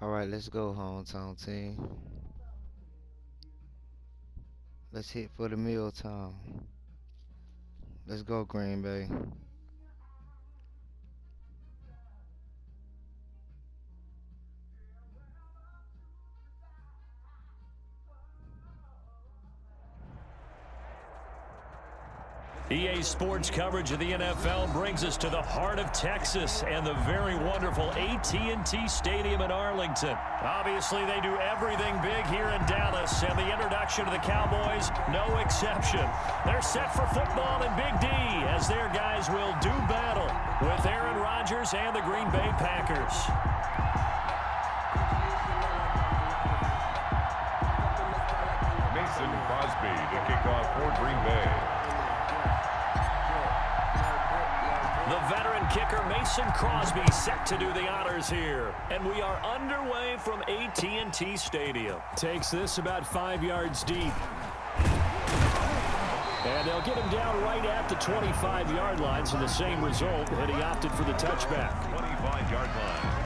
All right, let's go, hometown team. Let's hit for the mealtime. Let's go, Green Bay. EA Sports coverage of the NFL brings us to the heart of Texas and the very wonderful AT&T Stadium in Arlington. Obviously, they do everything big here in Dallas, and the introduction of the Cowboys, no exception. They're set for football in Big D as their guys will do battle with Aaron Rodgers and the Green Bay Packers. Mason Crosby to kick off for Green Bay. The veteran kicker Mason Crosby set to do the honors here. And we are underway from AT&T Stadium. Takes this about 5 yards deep. And they'll get him down right at the 25-yard line, so the same result, and he opted for the touchback. 25-yard line.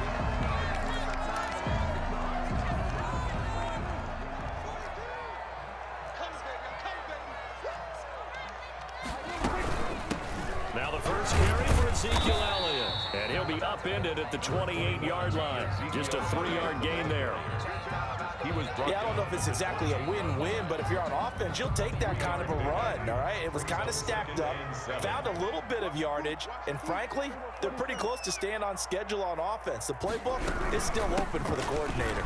Now the first carry for Ezekiel Elliott. And he'll be upended at the 28-yard line. Just a 3-yard gain there. Yeah, I don't know if it's exactly a win-win, but if you're on offense, you'll take that kind of a run, all right? It was kind of stacked up, found a little bit of yardage, and frankly, they're pretty close to staying on schedule on offense. The playbook is still open for the coordinator.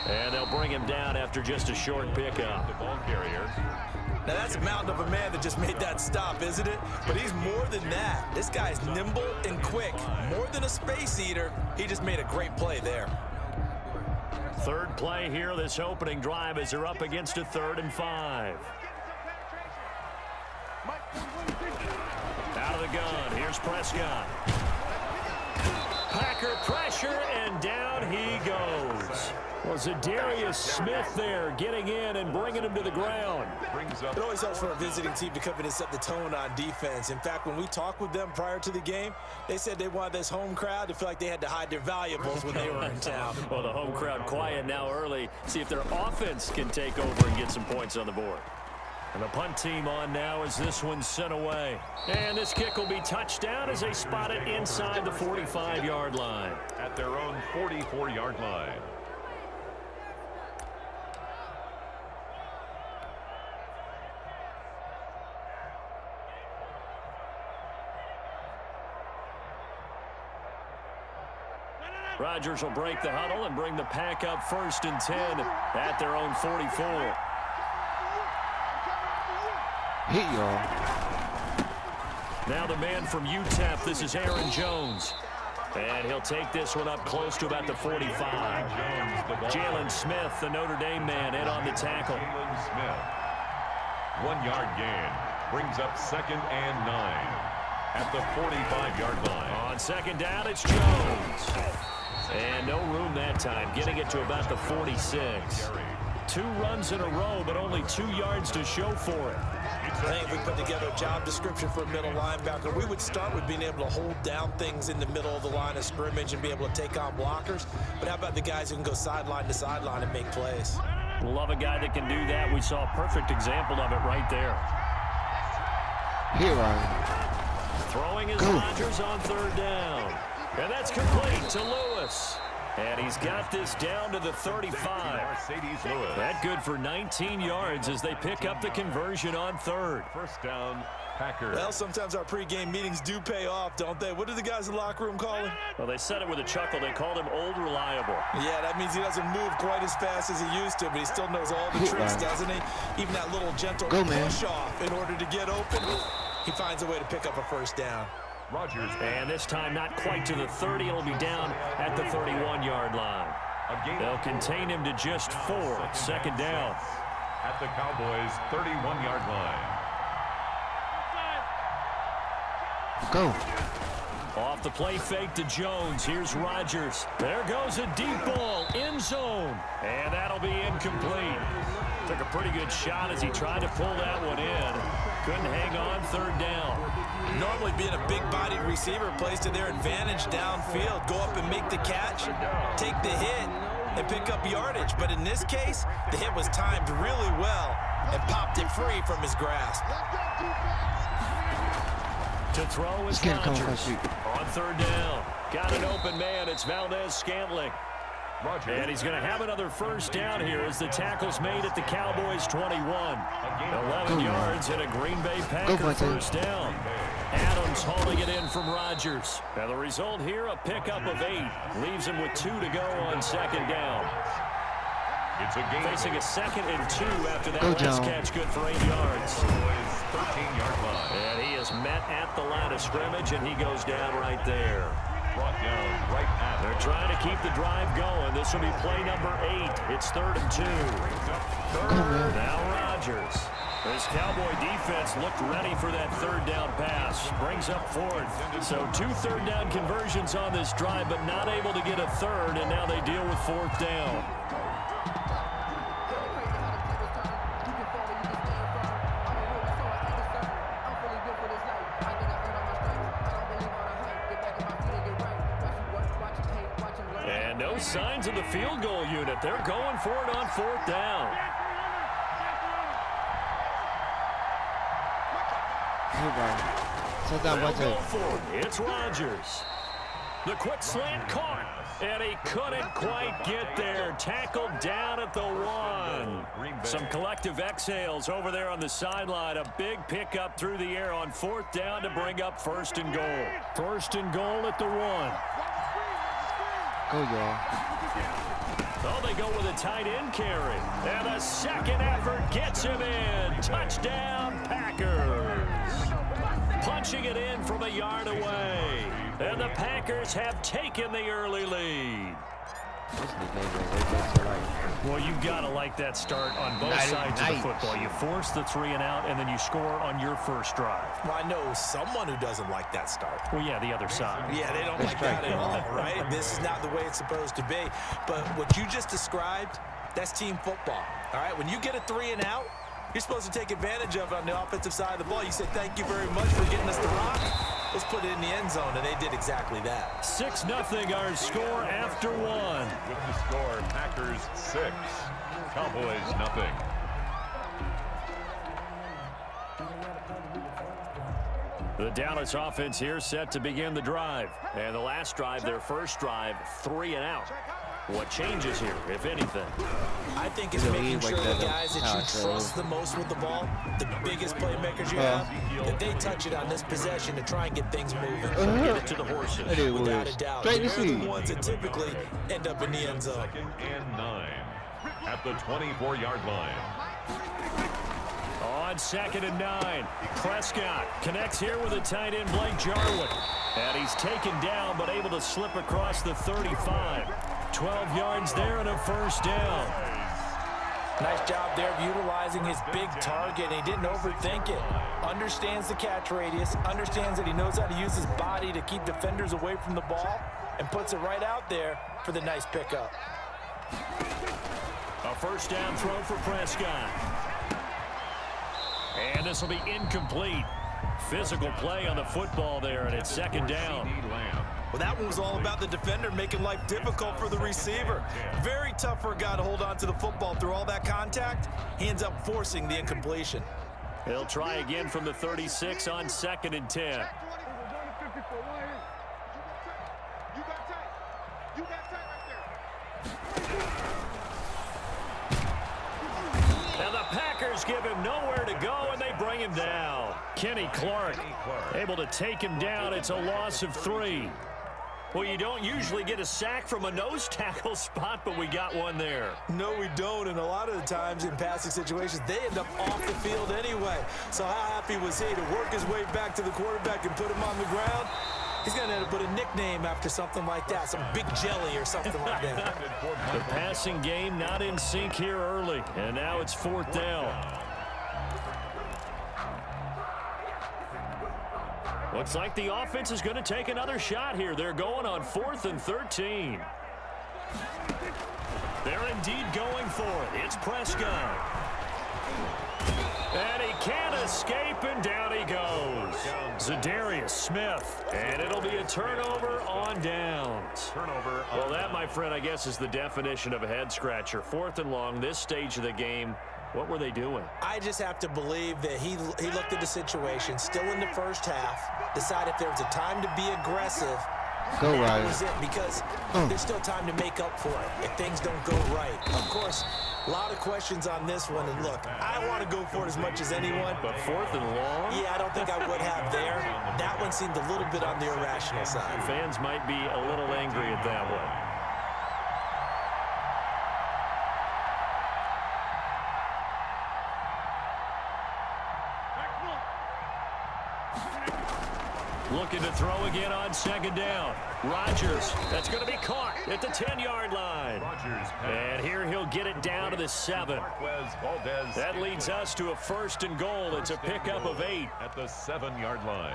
And they'll bring him down after just a short pickup. The ball carrier. Now, that's a mountain of a man that just made that stop, isn't it? But he's more than that. This guy's nimble and quick. More than a space eater, he just made a great play there. Third play here, this opening drive, as they're up against a 3rd and 5. Out of the gun, here's Prescott. Packer pressure, and down he goes. Was Zadarius Smith there getting in and bringing him to the ground. It always helps for a visiting team to come in and set the tone on defense. In fact, when we talked with them prior to the game, they said they wanted this home crowd to feel like they had to hide their valuables when they were in town. Well, the home crowd quiet now early. See if their offense can take over and get some points on the board. And the punt team on now as this one's sent away. And this kick will be touchdown as they spot it inside the 45-yard line. At their own 44-yard line. Rodgers will break the huddle and bring the pack up 1st and 10 at their own 44. Hit y'all. Now the man from UTEP, this is Aaron Jones. And he'll take this one up close to about the 45. Jalen Smith, the Notre Dame man, in on the tackle. Jalen Smith. 1-yard gain. Brings up 2nd and 9 at the 45-yard line. On 2nd down, it's Jones. And no room that time, getting it to about the 46. 2 runs in a row, but only 2 yards to show for it. I think if we put together a job description for a middle linebacker, we would start with being able to hold down things in the middle of the line of scrimmage and be able to take on blockers. But how about the guys who can go sideline to sideline and make plays? Love a guy that can do that. We saw a perfect example of it right there. Here I Throwing his Go. Rodgers on 3rd down. And that's complete to Lewis. And he's got this down to the 35. Mercedes Lewis. That good for 19 yards as they pick up the conversion on 3rd. 1st down, Packers. Well, sometimes our pregame meetings do pay off, don't they? What do the guys in the locker room call him? Well, they said it with a chuckle. They called him Old Reliable. Yeah, that means he doesn't move quite as fast as he used to, but he still knows all the tricks, doesn't he? Even that little gentle Go, man. push off in order to get open. He finds a way to pick up a 1st down. Rodgers. And this time not quite to the 30. It'll be down at the 31-yard line. They'll contain him to just 4. 2nd down. At the Cowboys' 31-yard line. go. Off the play fake to Jones. Here's Rodgers. There goes a deep ball. End zone. And that'll be incomplete. Took a pretty good shot as he tried to pull that one in. Couldn't hang on 3rd down. Normally normally being a big-bodied receiver plays to their advantage downfield. Go up and make the catch, take the hit, and pick up yardage. But in this case, the hit was timed really well and popped it free from his grasp. To throw is Rodgers on third down. Got an open man. It's Valdez-Scantling. And he's going to have another first down here as the tackle's made at the Cowboys' 21. 11 yards and a Green Bay Packer first down. Adams hauling it in from Rodgers. And the result here, a pickup of 8. Leaves him with 2 to go on second down. Facing a 2nd and 2 after that last catch, good for 8 yards. 13-yard line. And he is met at the line of scrimmage, and he goes down right there. Brought down right at. They're trying to keep the drive going. This will be play number 8. It's 3rd and 2. Now Rodgers. This Cowboy defense looked ready for that 3rd down pass. Brings up 4th. So 2 3rd down conversions on this drive, but not able to get a 3rd, and now they deal with 4th down. No signs of the field goal unit. They're going for it on 4th down. They'll go for it. It's Rodgers. The quick slant caught, and he couldn't quite get there. Tackled down at the 1. Some collective exhales over there on the sideline. A big pickup through the air on 4th down to bring up 1st and goal. 1st and goal at the 1. Go, y'all. Oh, they go with a tight end carry. And the second effort gets him in. Touchdown, Packers. Punching it in from a yard away. And the Packers have taken the early lead. Well, you got to like that start on both sides of the football. You force the 3 and out, and then you score on your first drive. Well, I know someone who doesn't like that start. Well, yeah, the other side. Yeah, they don't like that at all, right? This is not the way it's supposed to be. But what you just described, that's team football, all right? When you get a 3 and out, you're supposed to take advantage of it on the offensive side of the ball. You say, thank you very much for getting us the rock. Let's put it in the end zone, and they did exactly that. 6-0 our score after 1. With the score, Packers 6, Cowboys nothing. The Dallas offense here set to begin the drive. And the last drive, their first drive, 3 and out. What changes here, if anything? I think it's making sure the guys that you trust the most with the ball, the biggest playmakers you have, that they touch it on this possession to try and get things moving. Get it to the horses. Without a doubt. They're the ones that typically end up in the end zone. 2nd and 9 at the 24-yard line. On 2nd and 9, Prescott connects here with a tight end, Blake Jarwin. And he's taken down, but able to slip across the 35. 12 yards there and a first down. Nice job there of utilizing his big target. He didn't overthink it. Understands the catch radius, understands that he knows how to use his body to keep defenders away from the ball, and puts it right out there for the nice pickup. A first down throw for Prescott. And this will be incomplete. Physical play on the football there, and it's 2nd down. Well, that one was all about the defender making life difficult for the receiver. Very tough for a guy to hold on to the football through all that contact. He ends up forcing the incompletion. He'll try again from the 36 on 2nd and 10. And the Packers give him nowhere to go, and they bring him down. Kenny Clark able to take him down. It's a loss of 3. Well, you don't usually get a sack from a nose tackle spot, but we got one there. No, we don't, and a lot of the times in passing situations, they end up off the field anyway. So how happy was he to work his way back to the quarterback and put him on the ground? He's going to have to put a nickname after something like that, some Big Jelly or something like that. The passing game not in sync here early, and now it's 4th down. Looks like the offense is going to take another shot here. They're going on 4th and 13. They're indeed going for it. It's Prescott. And he can't escape, and down he goes. Zadarius Smith. And it'll be a turnover on downs. Well, that, my friend, I guess is the definition of a head-scratcher. 4th and long, this stage of the game. What were they doing? I just have to believe that he looked at the situation, still in the first half, decided if there was a time to be aggressive, Go that right. was it, because there's still time to make up for it if things don't go right. Of course, a lot of questions on this one, and look, I want to go for it as much as anyone. But 4th and long? Yeah, I don't think I would have there. That one seemed a little bit on the irrational side. Fans might be a little angry at that one. Looking to throw again on 2nd down. Rodgers, that's going to be caught at the 10-yard line. And here he'll get it down to the 7. That leads us to a 1st and goal. It's a pickup of 8. At the 7-yard line.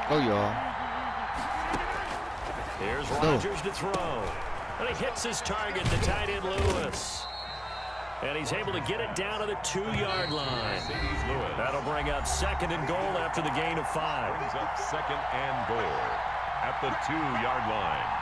Go, y'all. Here's Rodgers to throw. And he hits his target, the tight end Lewis. And he's able to get it down to the 2-yard line. That'll bring up 2nd and goal after the gain of 5. Brings up 2nd and goal at the 2-yard line.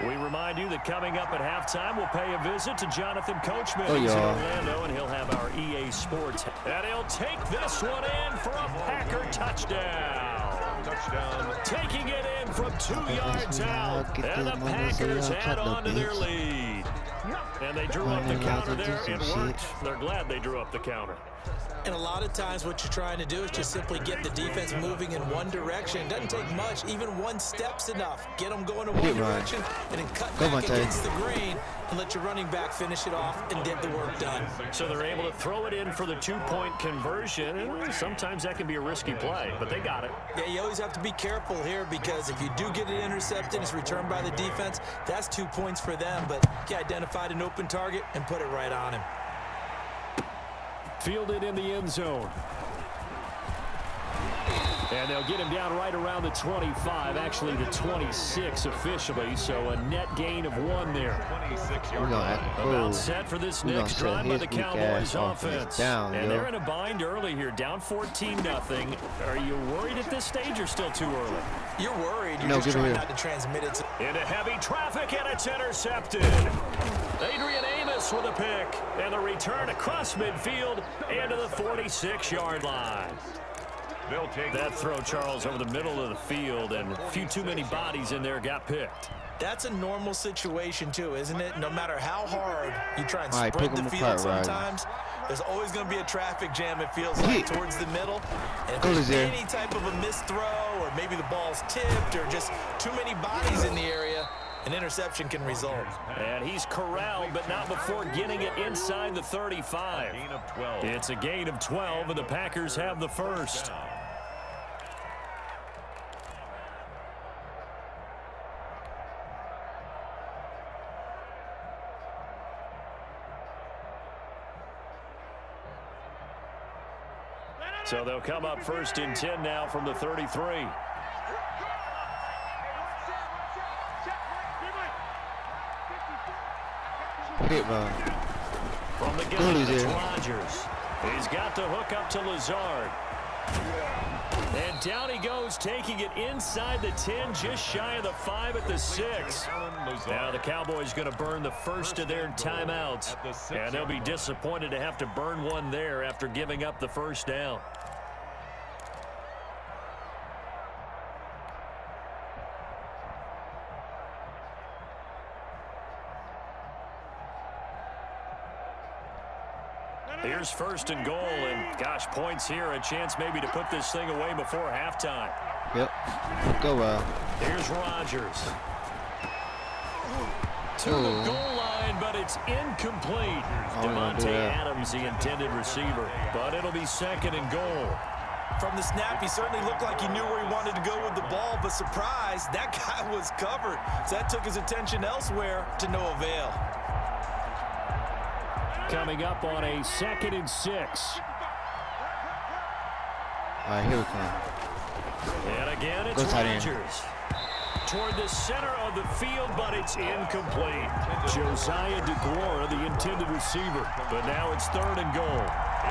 We remind you that coming up at halftime, we'll pay a visit to Jonathan Coachman. Oh, He's in yeah. Orlando, and he'll have our EA Sports. And he'll take this one in for a Packer touchdown. Touchdown. Taking it in from 2 yards out. And the Packers add on to their lead. And they drew up the counter there. It worked. They're glad they drew up the counter. And a lot of times what you're trying to do is just simply get the defense moving in one direction. It doesn't take much. Even one step's enough. Get them going in one direction and then cut back against the grain and let your running back finish it off and get the work done. So they're able to throw it in for the 2-point conversion. And sometimes that can be a risky play, but they got it. Yeah, you always have to be careful here because if you do get it intercepted, it's returned by the defense, that's 2 points for them. But he identified an open target and put it right on him. Fielded in the end zone. And they'll get him down right around the 25, actually the 26 officially, so a net gain of 1 there. 26-yard About set for this next drive by the Cowboys offense. And they're in a bind early here, down 14-0. Are you worried at this stage or still too early? You're worried. You're just trying not to transmit it. Into heavy traffic, and it's intercepted. Adrian Amos with a pick, and the return across midfield and to the 46-yard line. They'll take that throw, Charles, over the middle of the field, and a few too many bodies in there got picked. That's a normal situation, too, isn't it? No matter how hard you try and spread the field sometimes, there's always going to be a traffic jam, it feels like, towards the middle. And if there's any type of a missed throw, or maybe the ball's tipped, or just too many bodies in the area, an interception can result. And he's corralled, but not before getting it inside the 35. Gain of 12. It's a gain of 12, and the Packers have the first. So they'll come up 1st and 10 now from the 33. From the gun, it's Rodgers. He's got the hook up to Lazard. And down he goes, taking it inside the 10, just shy of the 5 at the 6. Now the Cowboys going to burn the first of their timeouts. And they'll be disappointed to have to burn one there after giving up the first down. Here's 1st and goal, and gosh, points here, a chance maybe to put this thing away before halftime. Yep. Go Here's Rodgers. To the goal line, but it's incomplete. Devontae Adams, the intended receiver, but it'll be 2nd and goal. From the snap, he certainly looked like he knew where he wanted to go with the ball, but surprise, that guy was covered. So that took his attention elsewhere to no avail. Coming up on a 2nd and 6. All right, here we come. And again, it's Rodgers. Toward the center of the field, but it's incomplete. Josiah DeGuara, the intended receiver. But now it's 3rd and goal.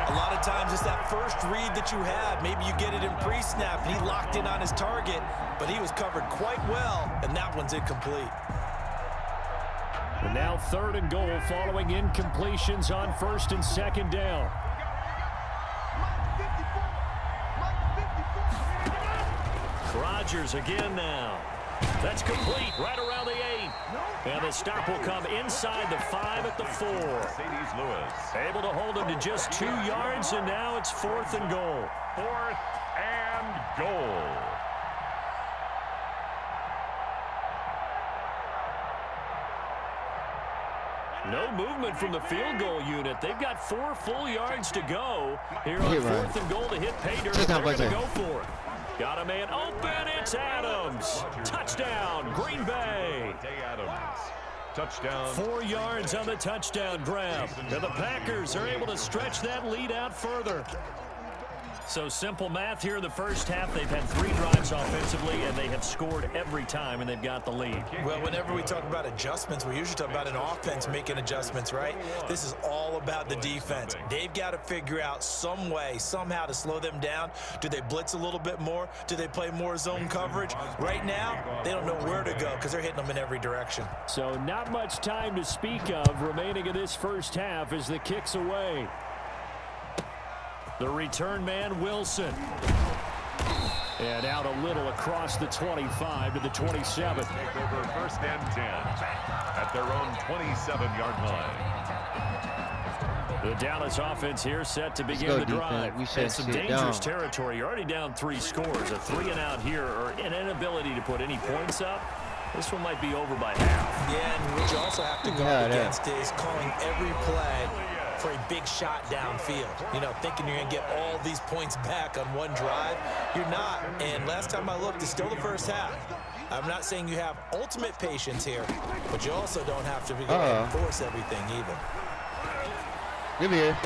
A lot of times it's that first read that you have. Maybe you get it in pre-snap, and he locked in on his target, but he was covered quite well, and that one's incomplete. And now 3rd and goal following incompletions on 1st and 2nd down. Rodgers again now. That's complete right around the 8. And the stop will come inside the 5 at the 4. Able to hold him to just 2 yards, and now it's 4th and goal. 4th and goal. No movement from the field goal unit. They've got 4 full yards to go here on 4th and goal to hit pay dirt. They're going to go for it. Got a man open. It's Adams. Touchdown, Green Bay. Touchdown. 4 yards on the touchdown grab. And the Packers are able to stretch that lead out further. So simple math here in the first half. They've had 3 drives offensively, and they have scored every time, and they've got the lead. Well, whenever we talk about adjustments, we usually talk about an offense making adjustments, right? This is all about the defense. They've got to figure out some way, somehow to slow them down. Do they blitz a little bit more? Do they play more zone coverage? Right now, they don't know where to go because they're hitting them in every direction. So not much time to speak of remaining in this first half as the kick's away. The return man, Wilson. And out a little across the 25 to the 27. Take over 1st and 10 at their own 27-yard line. The Dallas offense here set to begin the drive. And some dangerous territory. You're already down 3 scores. A 3-and-out here, or an inability to put any points up. This one might be over by half. Yeah, and what you also have to guard against is calling every play for a big shot downfield. You know, thinking you're going to get all these points back on one drive. You're not. And last time I looked, it's still the first half. I'm not saying you have ultimate patience here, but you also don't have to go and force everything either. Give me here.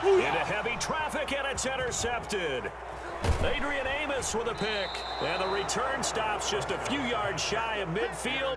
Into heavy traffic, and it's intercepted. Adrian Amos with a pick. And the return stops just a few yards shy of midfield.